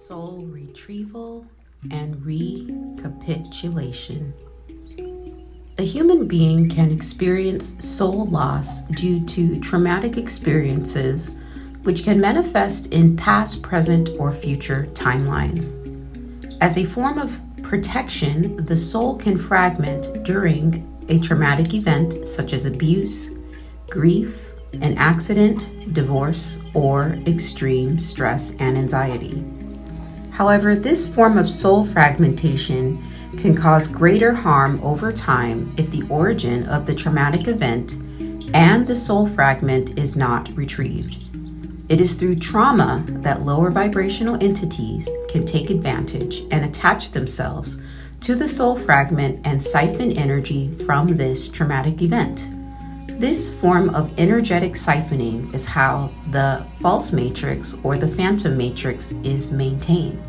soul retrieval and recapitulation. A human being can experience soul loss due to traumatic experiences, which can manifest in past, present, or future timelines. As a form of protection, the soul can fragment during a traumatic event such as abuse, grief, an accident, divorce, or extreme stress and anxiety. However, this form of soul fragmentation can cause greater harm over time if the origin of the traumatic event and the soul fragment is not retrieved. It is through trauma that lower vibrational entities can take advantage and attach themselves to the soul fragment and siphon energy from this traumatic event. This form of energetic siphoning is how the false matrix or the phantom matrix is maintained.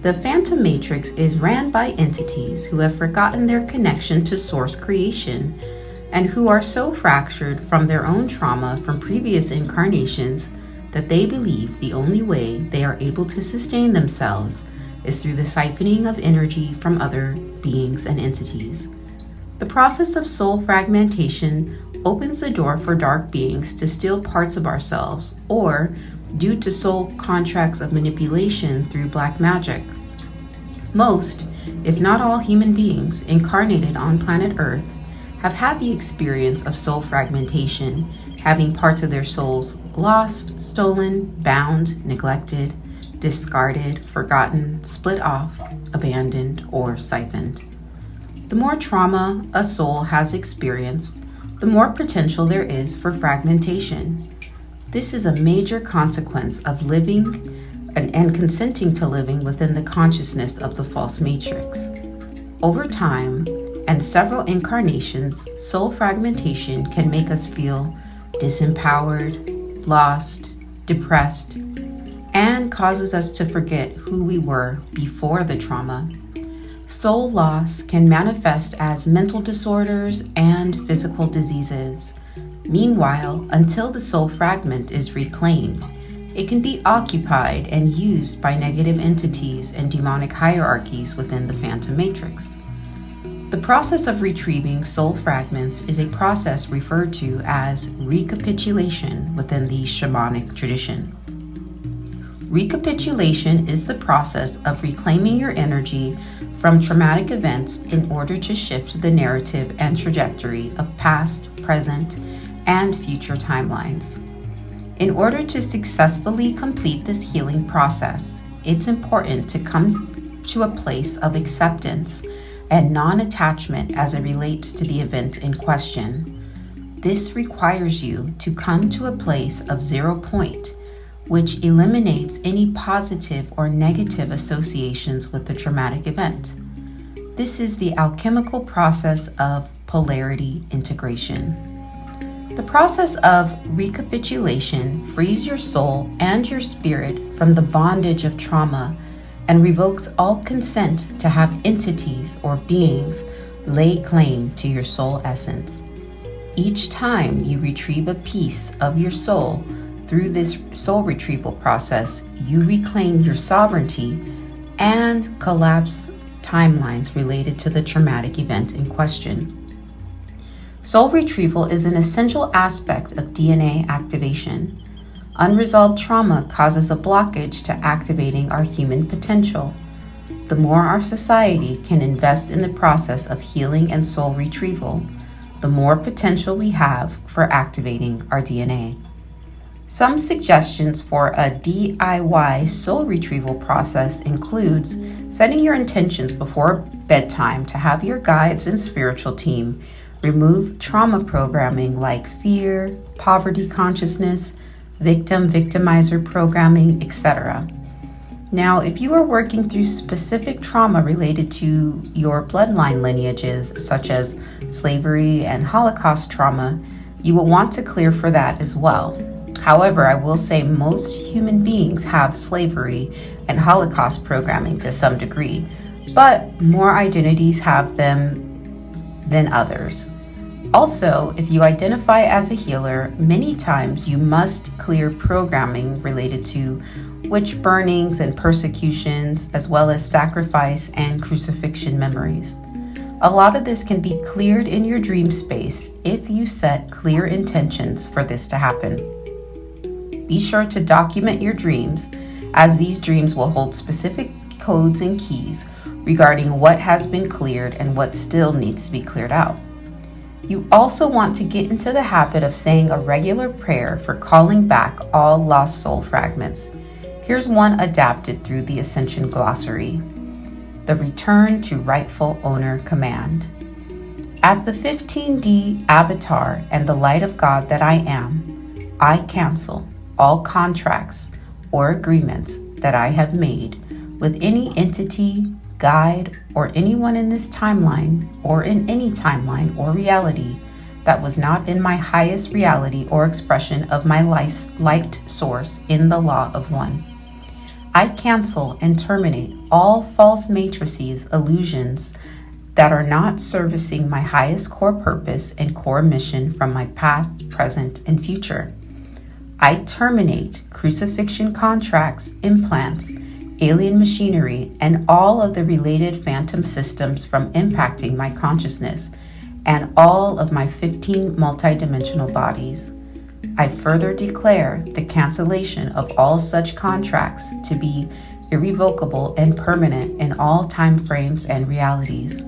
The phantom matrix is ran by entities who have forgotten their connection to source creation and who are so fractured from their own trauma from previous incarnations that they believe the only way they are able to sustain themselves is through the siphoning of energy from other beings and entities. The process of soul fragmentation opens the door for dark beings to steal parts of ourselves, or due to soul contracts of manipulation through black magic. Most, if not all, human beings incarnated on planet Earth have had the experience of soul fragmentation, having parts of their souls lost, stolen, bound, neglected, discarded, forgotten, split off, abandoned, or siphoned. The more trauma a soul has experienced, the more potential there is for fragmentation. This is a major consequence of living and consenting to living within the consciousness of the false matrix. Over time and several incarnations, soul fragmentation can make us feel disempowered, lost, depressed, and causes us to forget who we were before the trauma. Soul loss can manifest as mental disorders and physical diseases. Meanwhile, until the soul fragment is reclaimed, it can be occupied and used by negative entities and demonic hierarchies within the phantom matrix. The process of retrieving soul fragments is a process referred to as recapitulation within the shamanic tradition. Recapitulation is the process of reclaiming your energy from traumatic events in order to shift the narrative and trajectory of past, present, and future timelines. In order to successfully complete this healing process, it's important to come to a place of acceptance and non-attachment as it relates to the event in question. This requires you to come to a place of 0 point, which eliminates any positive or negative associations with the traumatic event. This is the alchemical process of polarity integration. The process of recapitulation frees your soul and your spirit from the bondage of trauma and revokes all consent to have entities or beings lay claim to your soul essence. Each time you retrieve a piece of your soul through this soul retrieval process, you reclaim your sovereignty and collapse timelines related to the traumatic event in question. Soul retrieval is an essential aspect of DNA activation. Unresolved trauma causes a blockage to activating our human potential. The more our society can invest in the process of healing and soul retrieval, the more potential we have for activating our DNA. Some suggestions for a DIY soul retrieval process includes setting your intentions before bedtime to have your guides and spiritual team remove trauma programming like fear, poverty consciousness, victim-victimizer programming, etc. Now, if you are working through specific trauma related to your bloodline lineages, such as slavery and Holocaust trauma, you will want to clear for that as well. However, I will say most human beings have slavery and Holocaust programming to some degree, but more identities have them than others. Also, if you identify as a healer, many times you must clear programming related to witch burnings and persecutions, as well as sacrifice and crucifixion memories. A lot of this can be cleared in your dream space if you set clear intentions for this to happen. Be sure to document your dreams, as these dreams will hold specific codes and keys regarding what has been cleared and what still needs to be cleared out. You also want to get into the habit of saying a regular prayer for calling back all lost soul fragments. Here's one adapted through the Ascension Glossary. The Return to Rightful Owner Command. As the 15D avatar and the light of God that I am, I cancel all contracts or agreements that I have made with any entity, guide, or anyone in this timeline or in any timeline or reality that was not in my highest reality or expression of my light source in the law of one. I cancel and terminate all false matrices, illusions that are not servicing my highest core purpose and core mission from my past, present, and future. I terminate crucifixion contracts, implants, alien machinery, and all of the related phantom systems from impacting my consciousness and all of my 15 multidimensional bodies. I further declare the cancellation of all such contracts to be irrevocable and permanent in all time frames and realities.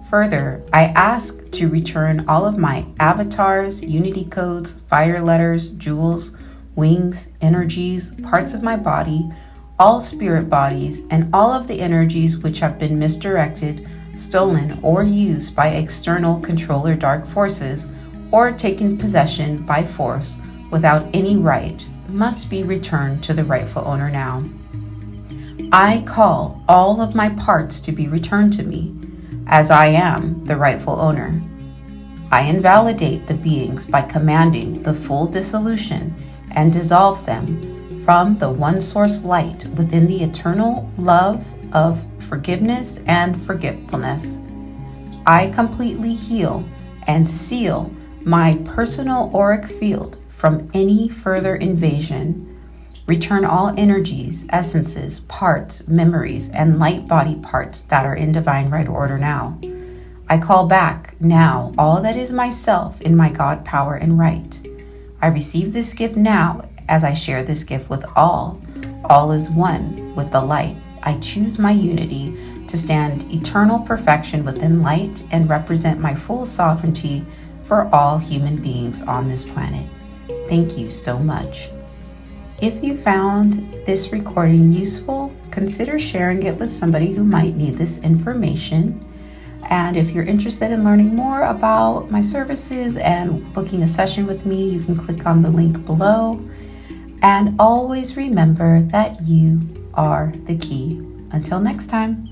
Further, I ask to return all of my avatars, unity codes, fire letters, jewels, wings, energies, parts of my body, all spirit bodies, and all of the energies which have been misdirected, stolen, or used by external controller dark forces, or taken possession by force without any right, must be returned to the rightful owner now. I call all of my parts to be returned to me, as I am the rightful owner. I invalidate the beings by commanding the full dissolution and dissolve them from the one source light within the eternal love of forgiveness and forgetfulness. I completely heal and seal my personal auric field from any further invasion. Return all energies, essences, parts, memories, and light body parts that are in divine right order now. I call back now all that is myself in my God power and right. I receive this gift now as I share this gift with all. All is one with the light. I choose my unity to stand eternal perfection within light and represent my full sovereignty for all human beings on this planet. Thank you so much. If you found this recording useful, consider sharing it with somebody who might need this information. And if you're interested in learning more about my services and booking a session with me, you can click on the link below. And always remember that you are the key. Until next time.